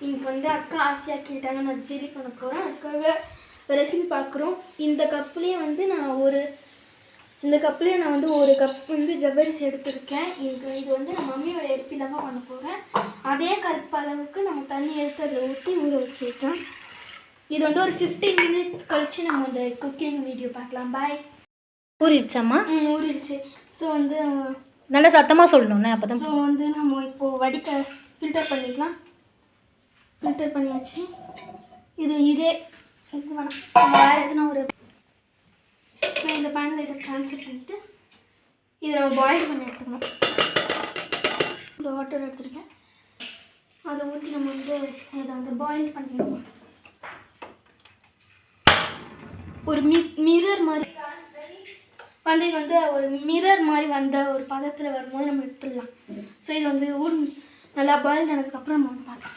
இன்னைக்கு வந்து அக்கா ஆசையாக கேட்டாங்க, நான் ஜெல்லி பண்ண போகிறேன். அதுக்காக ரெசிபி பார்க்குறோம். இந்த கப்லேயே வந்து நான் வந்து ஒரு கப் வந்து ஜவ்வரிசி எடுத்துருக்கேன். இது வந்து நான் மம்மியோட ரெசிபியில் தான் பண்ண போகிறேன். அதே கப் அளவுக்கு நம்ம தண்ணி எடுத்து அதில் ஊற்றி ஊற வச்சுருக்கேன். இது வந்து ஒரு 15 மினிட்ஸ் கழித்து நம்ம அந்த குக்கிங் வீடியோ பார்க்கலாம். பாய். ஊறிடுச்சாம்மா? ஊறிடுச்சு. ஸோ வந்து நல்லா சத்தமாக சொல்லணும்ண்ணே, அப்போ தான். ஸோ வந்து நம்ம இப்போது ஃபில்டர் பண்ணிக்கலாம். ஃபில்டர் பண்ணியாச்சு. இதே வேணாம், வேறு எதுனா ஒரு இந்த பேனில் இதை ட்ரான்ஸ்ஃபர் பண்ணிவிட்டு இதை நம்ம பாயில் பண்ணி எடுத்துக்கணும். இந்த வாட்டர் எடுத்துருக்கேன், அதை ஊற்றி நம்ம வந்து இதை வந்து பாயில் பண்ணிடணும். ஒரு மிரர் மாதிரி வந்து இது வந்து ஒரு மிரர் மாதிரி வந்த ஒரு பதத்தில் வரும்போது நம்ம எடுத்துடலாம். ஸோ இது வந்து நல்லா பாயில் ஆனதுக்கப்புறம் நம்ம வந்து பார்க்கலாம்.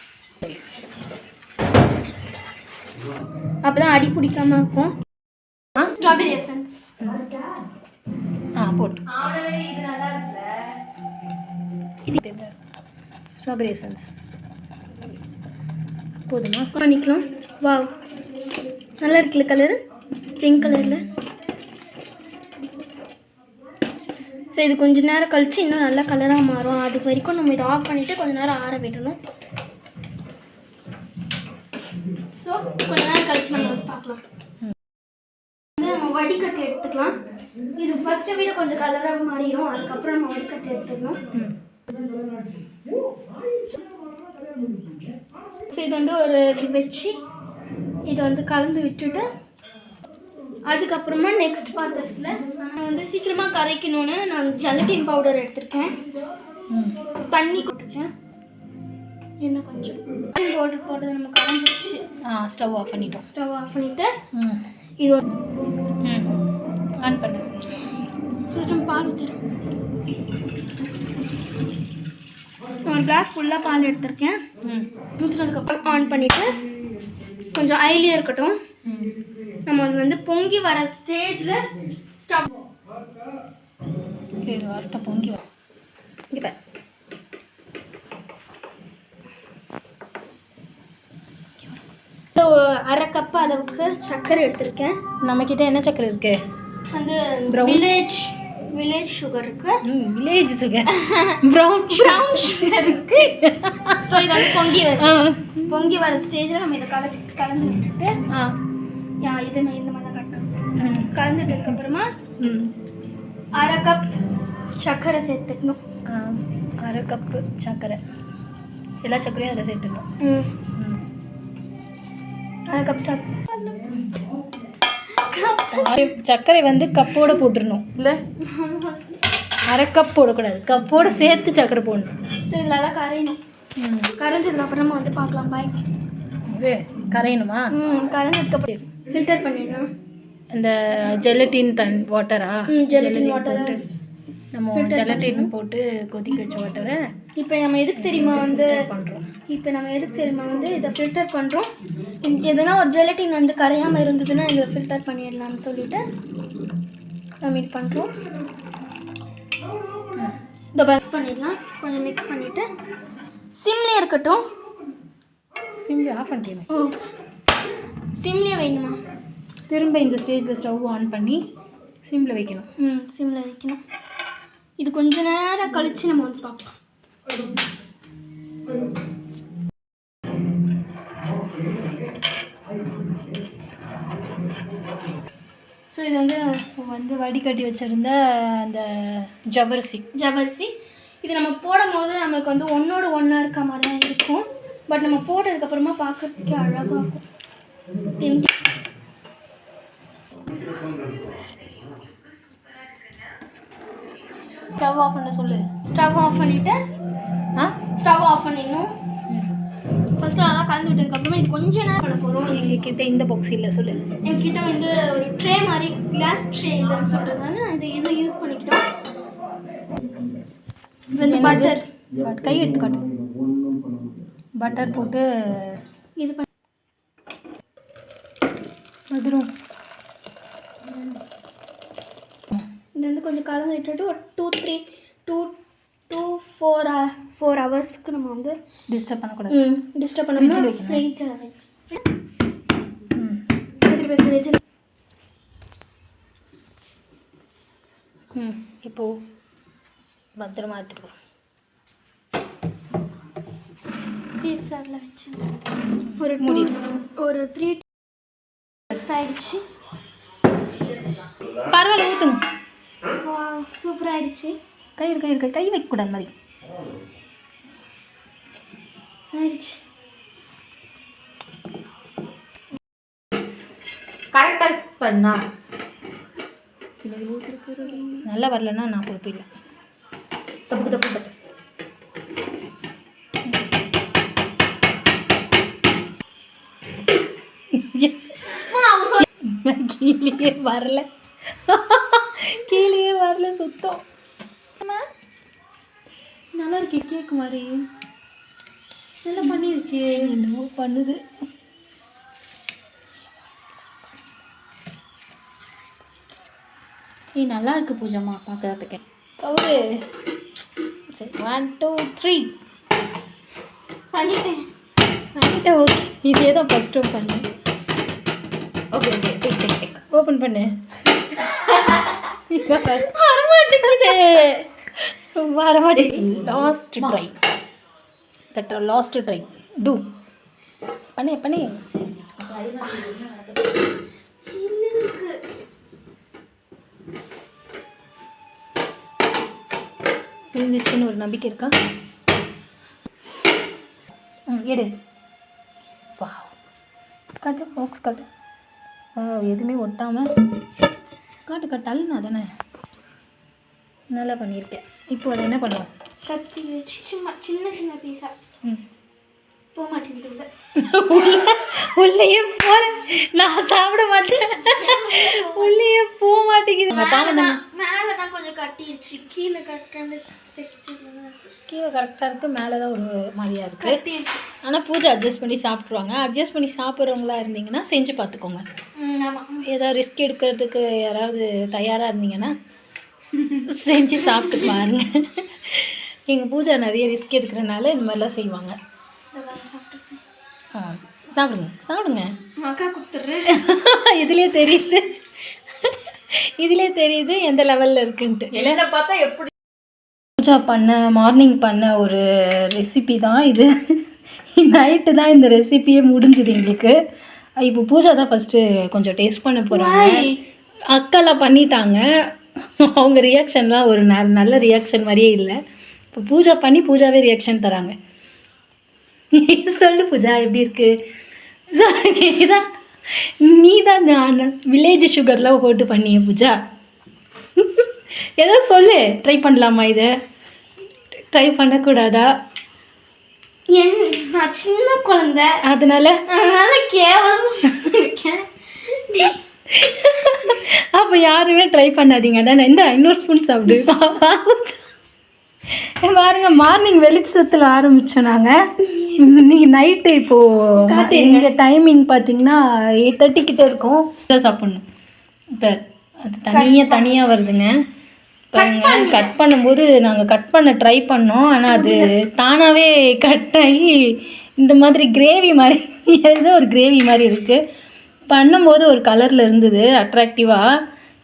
அப்போ தான் அடி பிடிக்காமல் இருக்கும். ஸ்ட்ராபெரி எசன்ஸ் போட்டு இது நல்லா இருக்குல்ல, ஸ்ட்ராபெரி எசன்ஸ் போதுமா? பண்ணிக்கலாம். வாவ், நல்லா இருக்குல்ல கலர், பிங்க் கலரில். ஸோ இது கொஞ்சம் நேரம் கழித்து இன்னும் நல்லா கலராக மாறும். அது வரைக்கும் நம்ம இதை ஆஃப் பண்ணிவிட்டு கொஞ்சம் நேரம் ஆற விடணும். ஸோ கொஞ்ச நேரம் கழித்து நம்ம வந்து பார்க்கலாம். வந்து நம்ம வடிகட்டி எடுத்துக்கலாம். இது ஃபர்ஸ்ட்டை விட கொஞ்சம் கலராக மாறிடும். அதுக்கப்புறம் நம்ம வடிகட்டி எடுத்துக்கணும். ஸோ இது வந்து ஒரு வச்சு இதை வந்து கலந்து விட்டுட்டு அதுக்கப்புறமா நெக்ஸ்ட் பாத்திரத்தில் நான் வந்து சீக்கிரமாக கரைக்கணும்னு நான் ஜெலட்டின் பவுடர் எடுத்திருக்கேன். தண்ணி போட்டுருக்கேன். இன்னும் கொஞ்சம் பவுடர் போட்டது நம்ம கரைஞ்சிடுச்சு. ஸ்டவ் ஆஃப் பண்ணிட்டோம். ஸ்டவ் ஆஃப் பண்ணிவிட்டு இது ஆன் பண்ணு. கொஞ்சம் பால் ஊற்றிடும். நான் கிளாஸ் ஃபுல்லாக பால் எடுத்திருக்கேன். ஊற்றினதுக்கப்புறம் ஆன் பண்ணிவிட்டு கொஞ்சம் ஐலியாக இருக்கட்டும். நம்ம வந்து பொங்கி வர ஸ்டேஜில் ஸ்டாப் வரட்ட பொங்கி வர இப்போ அரை கப் அளவுக்கு சர்க்கரை எடுத்திருக்கேன். நம்மக்கிட்ட என்ன சர்க்கரை இருக்கு? வந்து வில்லேஜ் சுகர் இருக்கு. வில்லேஜ் சுகர், ப்ரௌன் சுகர் இருக்கு. ஸோ இது வந்து பொங்கி வர ஸ்டேஜில் நம்ம இதை கலந்து விட்டுட்டு இதுமே இந்த மாதிரி தான் கட்டணும். கலந்துட்டதுக்கப்புறமா அரை கப் சர்க்கரை சேர்த்துக்கணும். அரை கப்பு சர்க்கரை, எல்லா சர்க்கரையும் அதில் சேர்த்துக்கணும். அரை கப் சர்க்கரை வந்து கப்போட போட்டுடணும் இல்லை, அரை கப் போடக்கூடாது, கப்போட சேர்த்து சர்க்கரை போடணும். ஸோ இதில் நல்லா கரையணும். கரைஞ்சதுக்கப்புறமா வந்து பார்க்கலாம். பாய். இது கரையணுமா? கரைஞ்சதுக்கப்புறம் ஃபில்டர் பண்ணிடணும். இந்த ஜெலட்டின் வாட்டரா? ஜெலட்டின் வாட்டர் நம்ம ஜெலட்டின் போட்டு கொதிக்க வச்ச வாட்டரை இப்போ நம்ம எதுக்கு தெரியுமா வந்து பண்ணுறோம். இதை ஃபில்டர் பண்ணுறோம். எதுனா ஒரு ஜெலட்டின் வந்து கரையாமல் இருந்ததுன்னா இதை ஃபில்டர் பண்ணிடலாம்னு சொல்லிட்டு நம்ம இது பண்ணுறோம். இதை பஸ் பண்ணிடலாம். கொஞ்சம் மிக்ஸ் பண்ணிவிட்டு சிம்லேயே இருக்கட்டும். சிம்லேயே ஆஃப் பண்ணிக்கணும். சிம்லேயே வைங்கம்மா. திரும்ப இந்த ஸ்டேஜில் ஸ்டவ் ஆன் பண்ணி சிம்மில் வைக்கணும். சிம்மில் வைக்கணும். இது கொஞ்ச நேரம் கழித்து நம்ம வந்து பார்க்கலாம். ஸோ இது வந்து வடிகட்டி வச்சுருந்த அந்த ஜவ்வரிசி இது நம்ம போடும் போது நம்மளுக்கு வந்து ஒன்றோடு ஒன்றா இருக்க மாதிரி தான் இருக்கும். பட் நம்ம போட்டதுக்கப்புறமா பார்க்குறதுக்கே அழகாக இருக்கும். ஸ்டவ் ஆஃப் பண்ண சொல்லு. ஸ்டவ் ஆஃப் பண்ணிவிட்டு ஸ்டவ் ஆஃப் பண்ணிடணும். ஃபஸ்ட்டு நல்லா கலந்து விட்டதுக்கப்புறமா இது கொஞ்சம் நேரம் பண்ண போகிறோம். எங்ககிட்ட இந்த பாக்ஸ் இல்லை சொல்லு. எங்ககிட்ட வந்து ஒரு ட்ரே மாதிரி கிளாஸ் ட்ரே இல்லைன்னு சொல்கிறதுனால நான் இதை யூஸ் பண்ணிக்கிட்டோம். வந்து பட்டர் கை எடுத்துக்காட்டு. பட்டர் போட்டு இது பண்ணி வந்துடும். இது வந்து கொஞ்சம் கலந்து விட்டுட்டு ஒரு 2 4 4 ஹவர்ஸ்க்கு நம்ம வந்து டிஸ்டர்ப் பண்ணக்கூடாது. டிஸ்டர்ப் பண்ணாமல் ஃப்ரிட்ஜில் ஃப்ரிட்ஜில் இப்போது பத்திரமா எடுத்துகிட்டு போ. பீஸரில் வச்சு ஒரு 3 ஆயிடுச்சு. பரவாயில்ல, ஊற்றுங்க. சூப்பராக ஆயிடுச்சு. கை வைக்கக்கூடாது மாதிரி ஆயிடுச்சு. கரெக்டாக பண்ணா நல்லா வரலன்னா நான் பொறுப்பு இல்லை. தப்பு கீழே வரல சுத்தம். நல்லா இருக்கு கேக் மாதிரி. நல்லா பண்ணியிருக்கு. என்னமோ பண்ணுது. நல்லா இருக்கு பூஜாம்மா பார்க்கறதுக்கு. கவுரு. சரி 1 2 3 பண்ணிட்டேன். ஓகே. இதே தான் ஃபஸ்ட்டு பண்ணேன். ஓகே டேக் ஓப்பன் பண்ணு. வரமாட்டேங்குது. லாஸ்ட் ட்ரை டூ பண்ணு. புரிஞ்சிச்சுன்னு ஒரு நம்பிக்கை இருக்கா? எடு. வா காட்டு பாக்ஸ் காட்டு. எதுவுமே ஒட்டாமல் காட்டு தள்ளுனா தானே. நல்லா பண்ணியிருக்கேன். இப்போ அதை என்ன பண்ணுவோம்? கத்தி வச்சு சும்மா சின்ன பீஸா. போக மாட்டேங்குது. உள்ளேயே போல. நான் சாப்பிட மாட்டேன். உள்ளேயே போக மாட்டேங்குது. மேலே தான் கொஞ்சம் கட்டிடுச்சு. கீழே கரெக்டாக இருக்குது. மேலே தான் ஒரு மாதிரியாக இருக்குது. ஆனால் பூஜை அட்ஜஸ்ட் பண்ணி சாப்பிட்ருவாங்க. அட்ஜஸ்ட் பண்ணி சாப்பிட்றவங்களா இருந்தீங்கன்னா செஞ்சு பார்த்துக்கோங்க. ஏதாவது ரிஸ்க் எடுக்கிறதுக்கு யாராவது தயாராக இருந்தீங்கன்னா செஞ்சு சாப்பிட்டு பாருங்க. எங்கள் பூஜா நிறைய ரிஸ்க் எடுக்கிறனால இந்த மாதிரிலாம் செய்வாங்க. சாப்பிடுங்க. அக்கா கொடுத்துட்ரு. இதுலேயே தெரியுது எந்த லெவலில் இருக்குன்ட்டு. இல்லை பார்த்தா எப்படி பூஜா மார்னிங் பண்ண ஒரு ரெசிபி தான் இது. நைட்டு தான் இந்த ரெசிபியே முடிஞ்சுது எங்களுக்கு. இப்போ பூஜா தான் ஃபஸ்ட்டு கொஞ்சம் டேஸ்ட் பண்ண போகிறாங்க. அக்காலாம் பண்ணிட்டாங்க. அவங்க ரியாக்ஷன்லாம் ஒரு நல்ல ரியாக்ஷன் மாதிரியே இல்லை. இப்போ பூஜா பண்ணி பூஜாவே ரியாக்ஷன் தராங்க. சொல்லு பூஜா எப்படி இருக்கு? நீ தான் வில்லேஜ் சுகர்லாம் போட்டு பண்ணிய பூஜா. ஏதோ சொல்லு. ட்ரை பண்ணலாமா? இதை ட்ரை பண்ணக்கூடாதா? நான் சின்ன குழந்தை, அதனால கேவலம். அப்போ யாருமே ட்ரை பண்ணாதீங்க தானே. இந்த இன்னொரு ஸ்பூன் சாப்பிடு. பாருங்க, மார்னிங் வெளிச்சத்தில் ஆரம்பித்தோம் நாங்கள். இன்னைக்கு நைட்டு இப்போது எங்கள் டைமிங் பார்த்தீங்கன்னா 8:30 கிட்ட இருக்கும். சாப்பிட்ணும். இப்போ அது தனியாக வருதுங்க. பாருங்க, கட் பண்ணும்போது நாங்கள் கட் பண்ண ட்ரை பண்ணோம். ஆனால் அது தானாகவே கட் ஆகி இந்த மாதிரி கிரேவி மாதிரி ஏதோ ஒரு கிரேவி மாதிரி இருக்குது. பண்ணும்போது ஒரு கலரில் இருந்தது அட்ராக்டிவாக.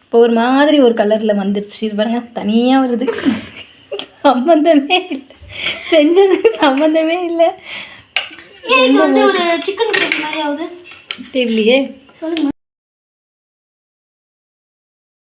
இப்போ ஒரு மாதிரி ஒரு கலரில் வந்துருச்சு. இது பாருங்க, தனியாக வருது. சம்மந்தமே இல்லை, செஞ்சது சம்மந்தமே இல்லை. இது வந்து ஒரு சிக்கன் கிரேவி மாதிரி ஆகுது. தெரியலையே. சொல்லுங்க.